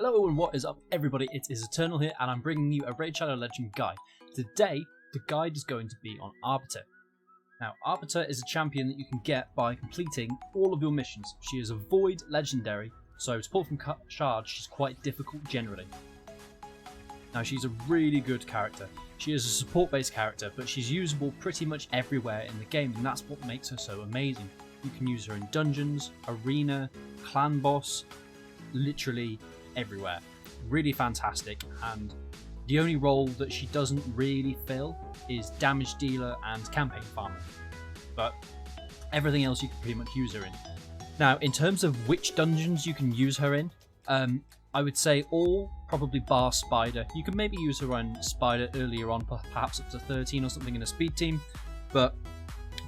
Hello and what is up everybody, it is Eternal here and I'm bringing you a Raid Shadow Legend guide. Today, the guide is going to be on Arbiter. Now, Arbiter is a champion that you can get by completing all of your missions. She is a Void Legendary, so to pull from Shard, she's quite difficult generally. Now, she's a really good character. She is a support-based character, but she's usable pretty much everywhere in the game, and that's what makes her so amazing. You can use her in dungeons, arena, clan boss, literally everywhere. Really fantastic, and the only role that she doesn't really fill is damage dealer and campaign farmer, but everything else you can pretty much use her in. Now, in terms of which dungeons you can use her in, I would say all, probably bar Spider. You can maybe use her on Spider earlier on, perhaps up to 13 or something in a speed team, but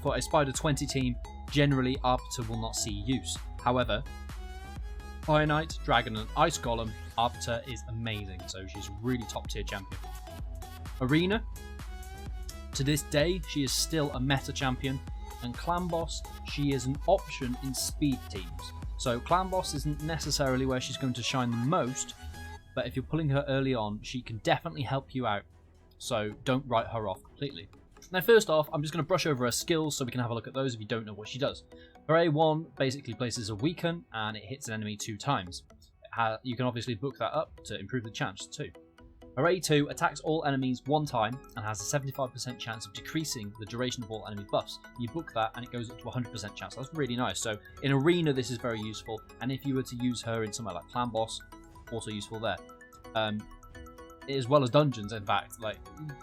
for a Spider 20 team, generally Arbiter will not see use. However, Fire Knight, Dragon and Ice Golem, Arbiter is amazing, so she's a really top tier champion. Arena, to this day she is still a meta champion, and Clan Boss, she is an option in speed teams. So Clan Boss isn't necessarily where she's going to shine the most, but if you're pulling her early on, she can definitely help you out, so don't write her off completely. Now first off, I'm just going to brush over her skills so we can have a look at those if you don't know what she does. Her A1 basically places a weaken and it hits an enemy 2 times. You can obviously book that up to improve the chance too. Her A2 attacks all enemies 1 time and has a 75% chance of decreasing the duration of all enemy buffs. You book that and it goes up to 100% chance. That's really nice. So in Arena this is very useful, and if you were to use her in somewhere like Clan Boss, also useful there. As well as dungeons, in fact, like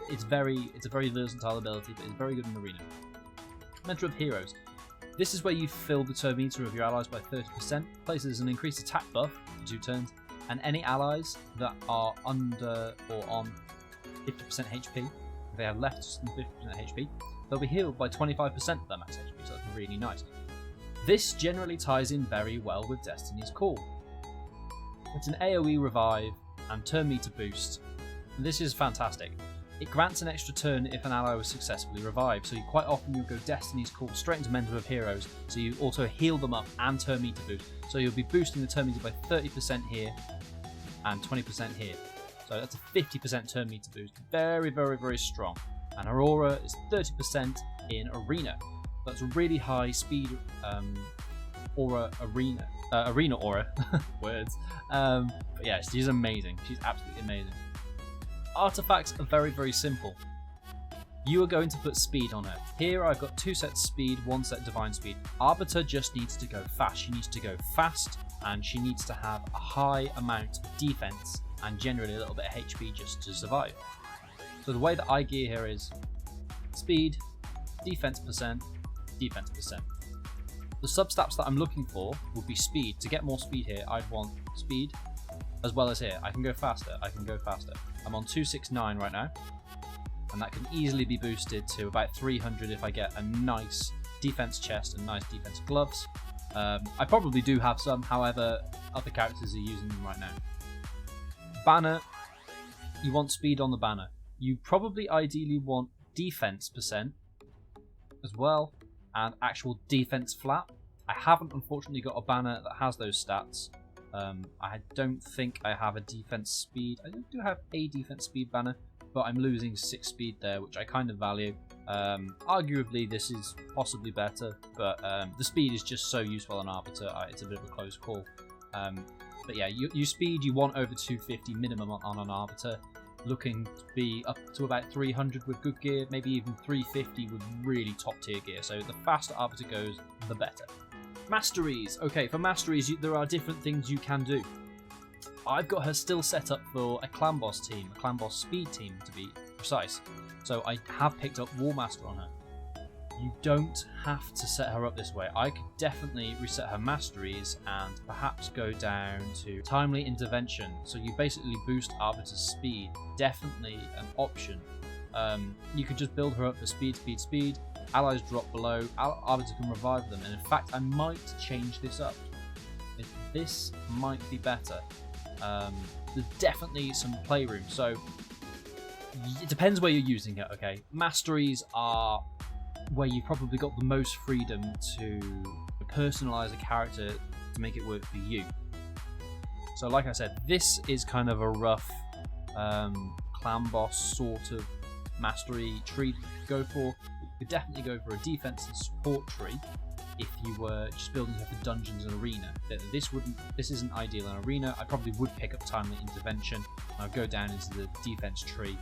it's a very versatile ability, but it's very good in Arena. Mentor of Heroes. This is where you fill the turn meter of your allies by 30%, places an increased attack buff for 2 turns, and any allies that are under or on 50% HP, if they have less than 50% HP, they'll be healed by 25% of their max HP, so that's really nice. This generally ties in very well with Destiny's Call. It's an AoE revive and turn meter boost. This is fantastic. It grants an extra turn if an ally was successfully revived, so quite often you'll go Destiny's Call straight into Mentor of Heroes, so you also heal them up and turn meter boost. So you'll be boosting the turn meter by 30% here and 20% here. So that's a 50% turn meter boost. Very, very, very strong. And her aura is 30% in Arena. That's a really high speed aura arena. Arena aura. Words. But yeah, she's amazing. She's absolutely amazing. Artifacts are very, very simple. You are going to put speed on her. Here I've got 2 sets speed, 1 set divine speed. Arbiter just needs to go fast. She needs to go fast, and she needs to have a high amount of defense and generally a little bit of HP just to survive. So the way that I gear her is speed, defense percent, defense percent. The sub-stats that I'm looking for would be speed. To get more speed here, I'd want speed, as well as here. I can go faster, I can go faster. I'm on 269 right now, and that can easily be boosted to about 300 if I get a nice defense chest and nice defense gloves. I probably do have some, however, other characters are using them right now. Banner, you want speed on the banner. You probably ideally want defense percent as well, and actual defense flat. I haven't unfortunately got a banner that has those stats. I don't think I have a defense speed. I do have a defense speed banner, but I'm losing 6 speed there, which I kind of value. Arguably this is possibly better, but the speed is just so useful on Arbiter, it's a bit of a close call. But yeah, you speed you want over 250 minimum on an Arbiter, looking to be up to about 300 with good gear, maybe even 350 with really top tier gear, so the faster Arbiter goes, the better. Masteries. Okay, for masteries there are different things you can do. I've got her still set up for a Clan Boss team, a Clan Boss speed team to be precise, so I have picked up War Master on her. You don't have to set her up this way. I could definitely reset her masteries and perhaps go down to Timely Intervention, so you basically boost Arbiter's speed. Definitely an option. You could just build her up for speed, speed, speed. Allies drop below, Arbiter can revive them, and in fact I might change this up. This might be better. There's definitely some playroom, so it depends where you're using it, okay? Masteries are where you've probably got the most freedom to personalise a character to make it work for you. So like I said, this is kind of a rough clan boss sort of mastery tree to go for. You could definitely go for a defense and support tree if you were just building up the dungeons and arena. This isn't ideal in arena. I probably would pick up timely intervention. I'd go down into the defense tree,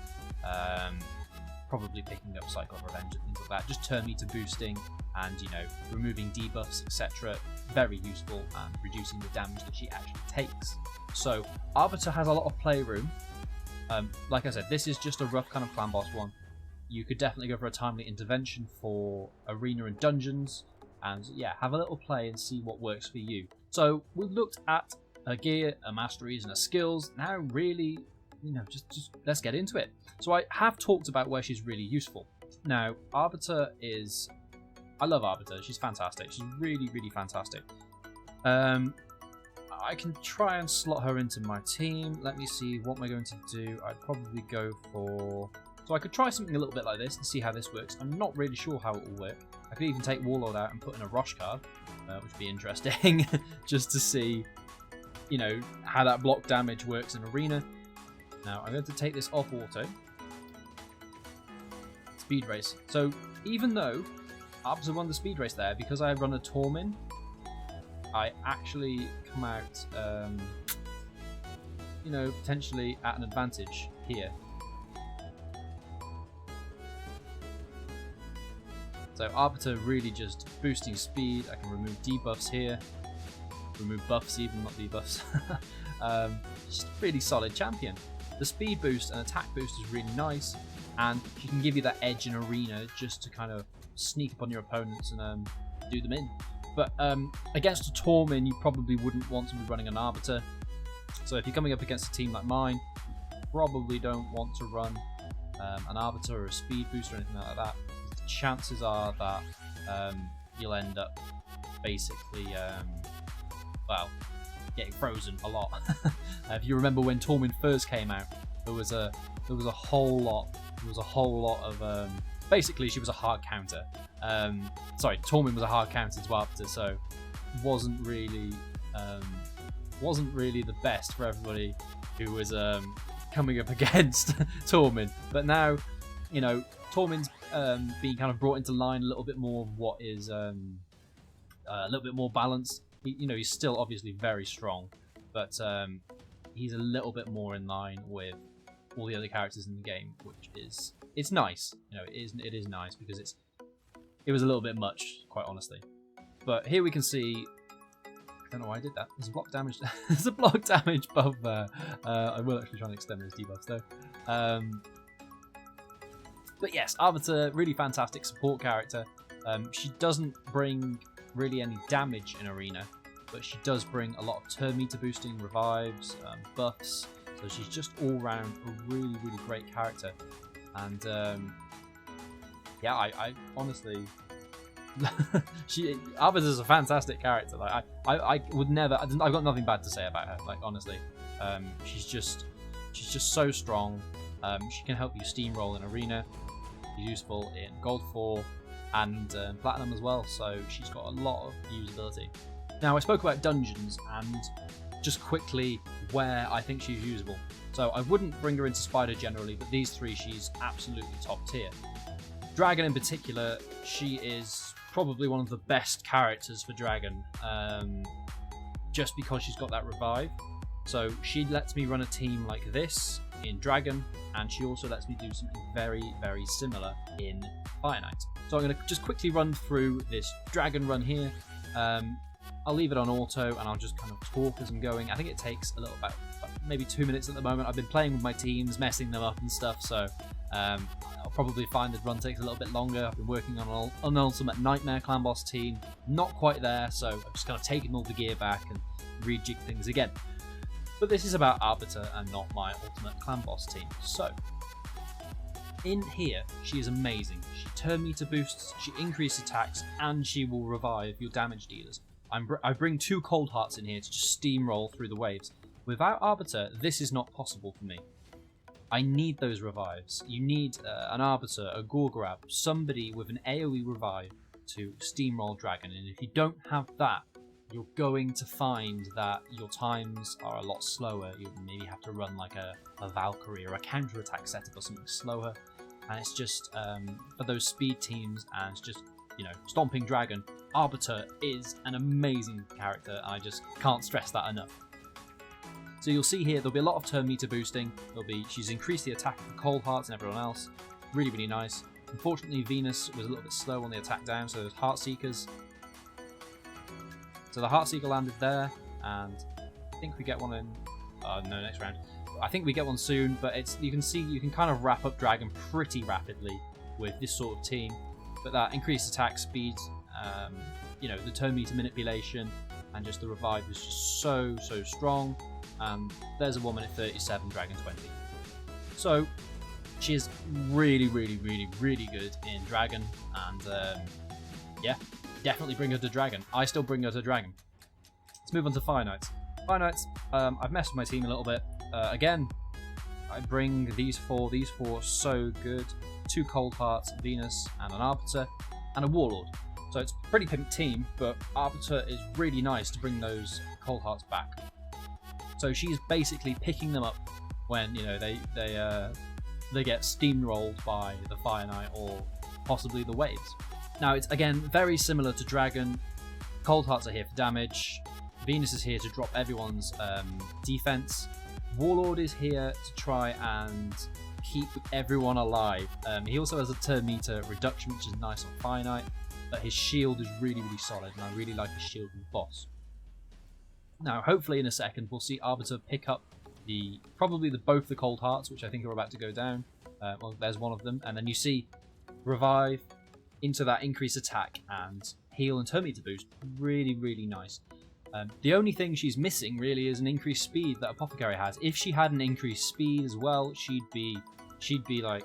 probably picking up cycle of revenge and things like that. Just turn meter boosting and, you know, removing debuffs, etc. Very useful and reducing the damage that she actually takes. So Arbiter has a lot of playroom. Like I said, this is just a rough kind of clan boss one. You could definitely go for a timely intervention for arena and dungeons, and yeah, have a little play and see what works for you. So we've looked at her gear, her masteries, and her skills. Now, really, you know, just let's get into it. So I have talked about where she's really useful. Now, Arbiter is, I love Arbiter. She's fantastic. She's really, really fantastic. I can try and slot her into my team. Let me see, what am I going to do? I'd probably go for... So I could try something a little bit like this and see how this works. I'm not really sure how it will work. I could even take Warlord out and put in a Rosh card, which would be interesting, just to see, you know, how that block damage works in arena. Now, I'm going to take this off auto. Speed race. So, even though Arbiter won the speed race there, because I run a Tormin, I actually come out, you know, potentially at an advantage here. So Arbiter really just boosting speed. I can remove debuffs here, remove buffs even, not debuffs. Just a really solid champion. The speed boost and attack boost is really nice, and she can give you that edge in arena just to kind of sneak up on your opponents and do them in. But against a Tormin, you probably wouldn't want to be running an Arbiter. So if you're coming up against a team like mine, probably don't want to run an Arbiter or a speed boost or anything like that. The chances are that you'll end up basically, well, getting frozen a lot. If you remember when Tormin first came out, there was a whole lot of basically she was a hard counter. Sorry, Tormin was a hard counter to Arbiter, so wasn't really the best for everybody who was coming up against Tormin. But now, you know, Tormin's being kind of brought into line a little bit more of what is a little bit more balanced. You know, he's still obviously very strong, but he's a little bit more in line with all the other characters in the game, which is, it's nice. You know, it is nice because it was a little bit much, quite honestly. But here we can see, I don't know why I did that. There's a block damage. There's a block damage buff there. I will actually try and extend those debuffs though. But yes, Arbiter, really fantastic support character. She doesn't bring really any damage in arena, but she does bring a lot of turn meter boosting, revives, buffs. So she's just all round a really, really great character. And yeah, I honestly, Arbiter's a fantastic character. Like I would never, I've got nothing bad to say about her. Like honestly, she's just so strong. She can help you steamroll in arena. She's useful in Gold 4 and Platinum as well. So she's got a lot of usability. Now I spoke about dungeons and just quickly where I think she's usable. So I wouldn't bring her into Spider generally, but these three she's absolutely top tier. Dragon in particular, she is probably one of the best characters for Dragon, just because she's got that revive. So she lets me run a team like this in Dragon, and she also lets me do something very, very similar in Fire Knight. So I'm going to just quickly run through this Dragon run here. I'll leave it on auto and I'll just kind of talk as I'm going. I think it takes a little about maybe 2 minutes at the moment. I've been playing with my teams, messing them up and stuff, so I'll probably find the run takes a little bit longer. I've been working on an Ultimate Nightmare Clan Boss team. Not quite there, so I've just kind of taken all the gear back and rejig things again. But this is about Arbiter and not my Ultimate Clan Boss team. So, in here, she is amazing. She turn meter boosts, she increases attacks, and she will revive your damage dealers. I bring 2 Cold Hearts in here to just steamroll through the waves. Without Arbiter, this is not possible for me. I need those revives. You need an Arbiter, a Gorgrab, somebody with an AoE revive to steamroll Dragon. And if you don't have that, you're going to find that your times are a lot slower. You maybe have to run like a Valkyrie or a counter-attack setup or something slower. And it's just, for those speed teams and just, you know, stomping Dragon, Arbiter is an amazing character. I just can't stress that enough. So you'll see here, there'll be a lot of turn meter boosting. She's increased the attack of the Cold Hearts and everyone else. Really, really nice. Unfortunately, Venus was a little bit slow on the attack down, so there's Heartseekers. So the Heartseeker landed there, and I think we get one in... no, next round. I think we get one soon, but you can see you can kind of wrap up Dragon pretty rapidly with this sort of team. But that increased attack speed, you know, the turn meter manipulation, and just the revive is just so strong. And there's a 1 minute 37, Dragon 20. So she is really good in Dragon, and yeah, definitely bring her to Dragon. I still bring her to Dragon. Let's move on to Fire Knights. Fire Knights, I've messed with my team a little bit. Again, I bring these four are so good. 2 Cold Hearts, Venus, and an Arbiter, and a Warlord. So it's a pretty pimped team, but Arbiter is really nice to bring those Cold Hearts back. So she's basically picking them up when, you know, they get steamrolled by the Fire Knight or possibly the waves. Now it's again very similar to Dragon. Cold Hearts are here for damage. Venus is here to drop everyone's defense. Warlord is here to try and keep everyone alive. He also has a turn meter reduction, which is nice on Fire Knight, but his shield is really solid, and I really like his shield in the boss. Now, hopefully in a second, we'll see Arbiter pick up probably both the Cold Hearts, which I think are about to go down. Well, there's one of them, and then you see Revive into that increased attack and heal and turn meter boost. Really nice. The only thing she's missing really is an increased speed that Apothecary has. If she had an increased speed as well, she'd be like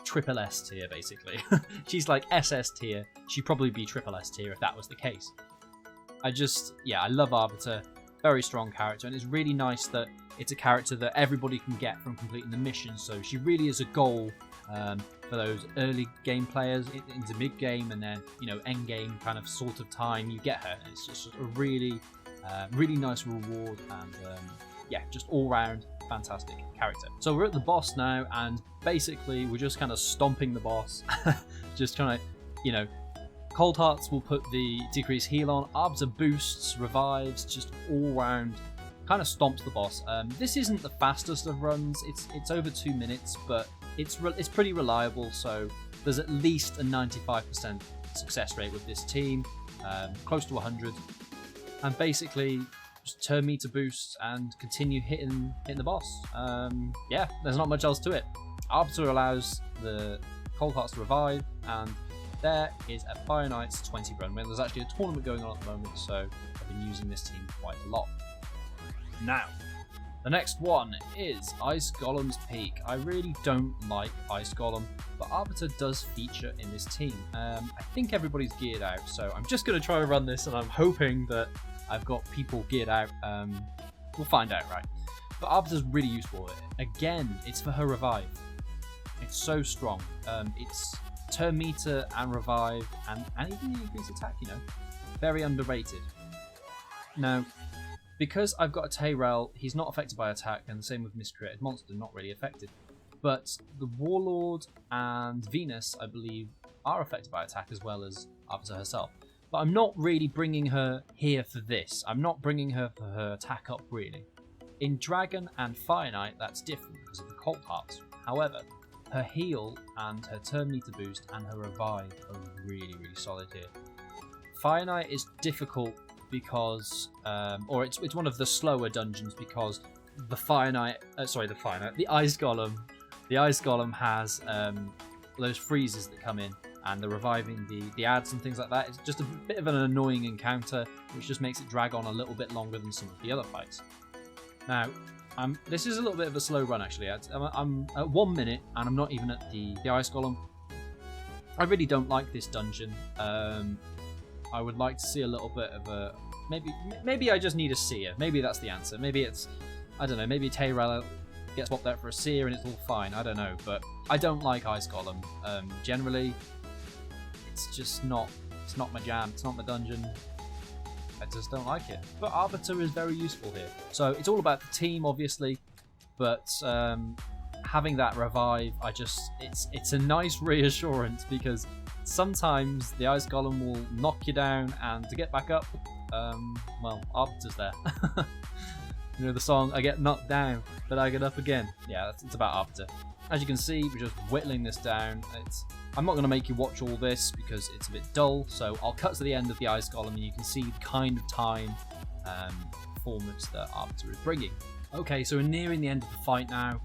triple S tier basically. She's like SS tier. She'd probably be triple S tier if that was the case. I love Arbiter. Very strong character, and it's really nice that it's a character that everybody can get from completing the mission. So she really is a goal for those early game players into mid game, and then, you know, end game kind of sort of time. You get her. It's just a really nice reward, and yeah, just all round fantastic character. So we're at the boss now, and basically we're just kind of stomping the boss, just trying to, you know. Cold Hearts will put the decreased heal on. Arbiter boosts, revives, just all round kind of stomps the boss. This isn't the fastest of runs. It's over 2 minutes, but it's pretty reliable. So there's at least a 95% success rate with this team, close to 100. And basically just turn meter boosts and continue hitting the boss. Yeah, there's not much else to it. Arbiter allows the Cold Hearts to revive, and there is a Fire Knights 20 run. Well, there's actually a tournament going on at the moment, so I've been using this team quite a lot. Now, the next one is Ice Golem's Peak. I really don't like Ice Golem, but Arbiter does feature in this team. I think everybody's geared out, so I'm just going to try to run this, and I'm hoping that I've got people geared out. We'll find out, right? But Arbiter's really useful. Again, it's for her revive. It's so strong. It's turn meter and revive, and even the increased attack, you know. Very underrated. Now, because I've got a Tyrell, he's not affected by attack, and the same with Miscreated Monster, not really affected. But the Warlord and Venus, I believe, are affected by attack as well as Arbiter herself. But I'm not really bringing her here for this. I'm not bringing her for her attack up, really. In Dragon and Fire Knight, that's different because of the Cold Hearts. However, her heal and her turn meter boost and her revive are really solid here. Fire Knight is difficult because, or it's one of the slower dungeons because the Ice Golem has those freezes that come in, and the reviving the ads and things like that. It's just a bit of an annoying encounter, which just makes it drag on a little bit longer than some of the other fights. Now, this is a little bit of a slow run actually. I'm at 1 minute and I'm not even at the Ice Golem. I really don't like this dungeon. I would like to see a little bit of a... Maybe I just need a seer. Maybe that's the answer. Maybe it's... I don't know, maybe Tyrell gets swapped out for a seer and it's all fine. I don't know, but I don't like Ice Golem. Generally, it's just not... It's not my jam. It's not my dungeon. I just don't like it. But Arbiter is very useful here. So it's all about the team, obviously, but having that revive, it's a nice reassurance, because sometimes the Ice Golem will knock you down, and to get back up, well, Arbiter's there. You know the song, I get knocked down, but I get up again. Yeah, it's about Arbiter. As you can see, we're just whittling this down. I'm not going to make you watch all this because it's a bit dull, so I'll cut to the end of the Ice Golem and you can see the kind of time performance that Arbiter is bringing. Okay, so we're nearing the end of the fight now.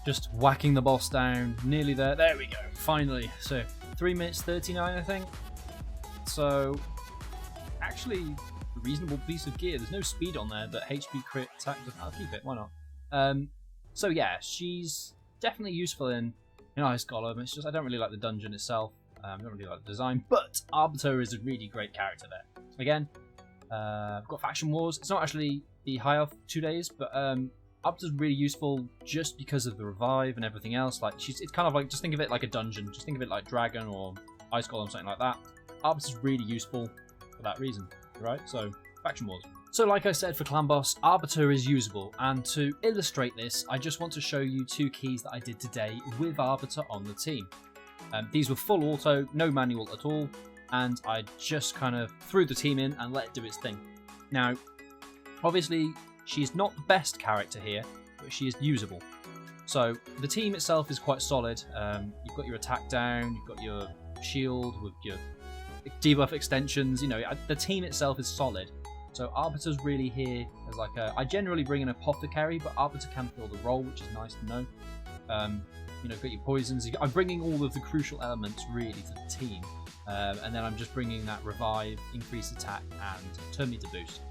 Just whacking the boss down, nearly there. There we go, finally. So 3 minutes 39, I think. So actually a reasonable piece of gear. There's no speed on there, but HP crit attack, I'll keep it, why not? So yeah, she's definitely useful in Ice Golem. It's just I don't really like the dungeon itself. I don't really like the design, but Arbiter is a really great character there. Again, I've got Faction Wars. It's not actually the high elf 2 days, but Arbiter's really useful just because of the revive and everything else. Like it's kind of like, just think of it like a dungeon. Just think of it like Dragon or Ice Golem, something like that. Arbiter's really useful for that reason, right? So Faction Wars. So like I said for Clan Boss, Arbiter is usable, and to illustrate this, I just want to show you 2 keys that I did today with Arbiter on the team. These were full auto, no manual at all, and I just kind of threw the team in and let it do its thing. Now, obviously, she's not the best character here, but she is usable. So the team itself is quite solid. You've got your attack down, you've got your shield with your debuff extensions, you know, the team itself is solid. So Arbiter's really here as like I generally bring an apothecary, but Arbiter can fill the role, which is nice to know. You know, got your poisons. I'm bringing all of the crucial elements really to the team, and then I'm just bringing that revive, increase attack, and turn meter boost.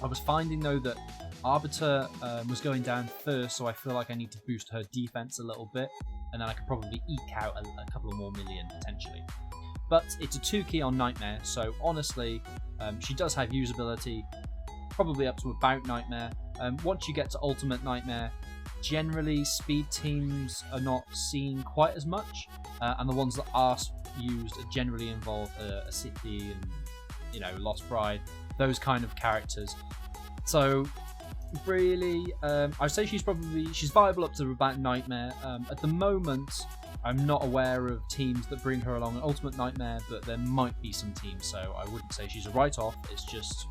I was finding though that Arbiter was going down first, so I feel like I need to boost her defense a little bit, and then I could probably eke out a couple of more million potentially. But it's a 2 key on Nightmare, so honestly, she does have usability, probably up to about Nightmare. Once you get to Ultimate Nightmare, generally speed teams are not seen quite as much, and the ones that are used generally involve a City and, you know, Lost Bride, those kind of characters. So really, I'd say she's viable up to about Nightmare. At the moment, I'm not aware of teams that bring her along an Ultimate Nightmare, but there might be some teams, so I wouldn't say she's a write-off. It's just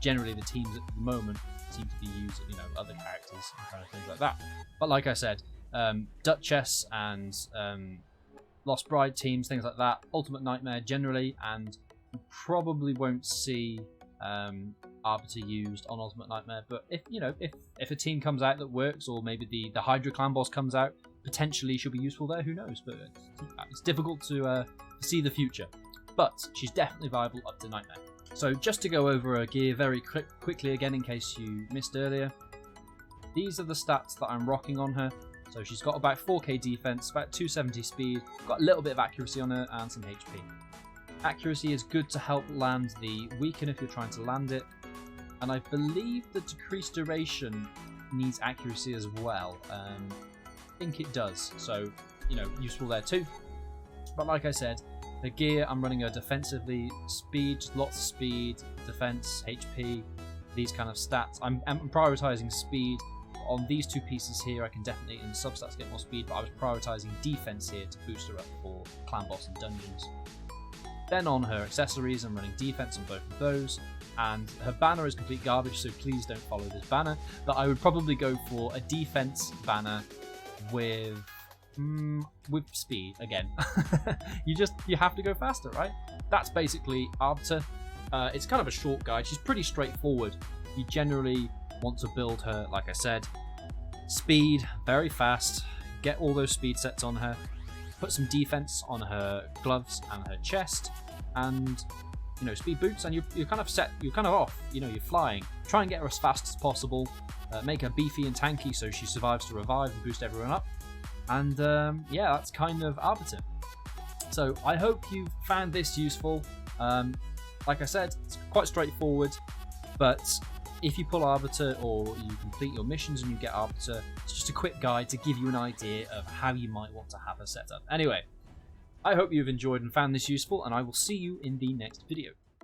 generally the teams at the moment seem to be using, you know, other characters and kind of things like that. But like I said, Duchess and Lost Bride teams, things like that, Ultimate Nightmare generally, and you probably won't see Arbiter used on Ultimate Nightmare. But if a team comes out that works, or maybe the Hydra Clan Boss comes out, potentially she'll be useful there, who knows, but it's difficult to see the future. But she's definitely viable up to Nightmare. So just to go over her gear very quickly again, in case you missed earlier, these are the stats that I'm rocking on her. So she's got about 4k defense, about 270 speed, got a little bit of accuracy on her, and some HP. Accuracy is good to help land the weaken if you're trying to land it, and I believe the decreased duration needs accuracy as well. I think it does, so, you know, useful there too. But like I said, the gear, I'm running her defensively, speed, lots of speed, defense, HP, these kind of stats. I'm prioritizing speed. On these 2 pieces here, I can definitely in substats get more speed, but I was prioritizing defense here to boost her up for Clan Boss and Dungeons. Then on her accessories, I'm running defense on both of those, and her banner is complete garbage, so please don't follow this banner. But I would probably go for a defense banner with speed again. you have to go faster, right? That's basically Arbiter. It's kind of a short guide. She's pretty straightforward. You generally want to build her, like I said, speed, very fast, get all those speed sets on her, put some defense on her gloves and her chest, and, you know, speed boots, and you're kind of set, you're kind of off, you know, you're flying. Try and get her as fast as possible, make her beefy and tanky so she survives to revive and boost everyone up, and yeah, that's kind of Arbiter. So I hope you found this useful. Like I said, it's quite straightforward, but if you pull Arbiter or you complete your missions and you get Arbiter, it's just a quick guide to give you an idea of how you might want to have her set up. Anyway, I hope you've enjoyed and found this useful, and I will see you in the next video.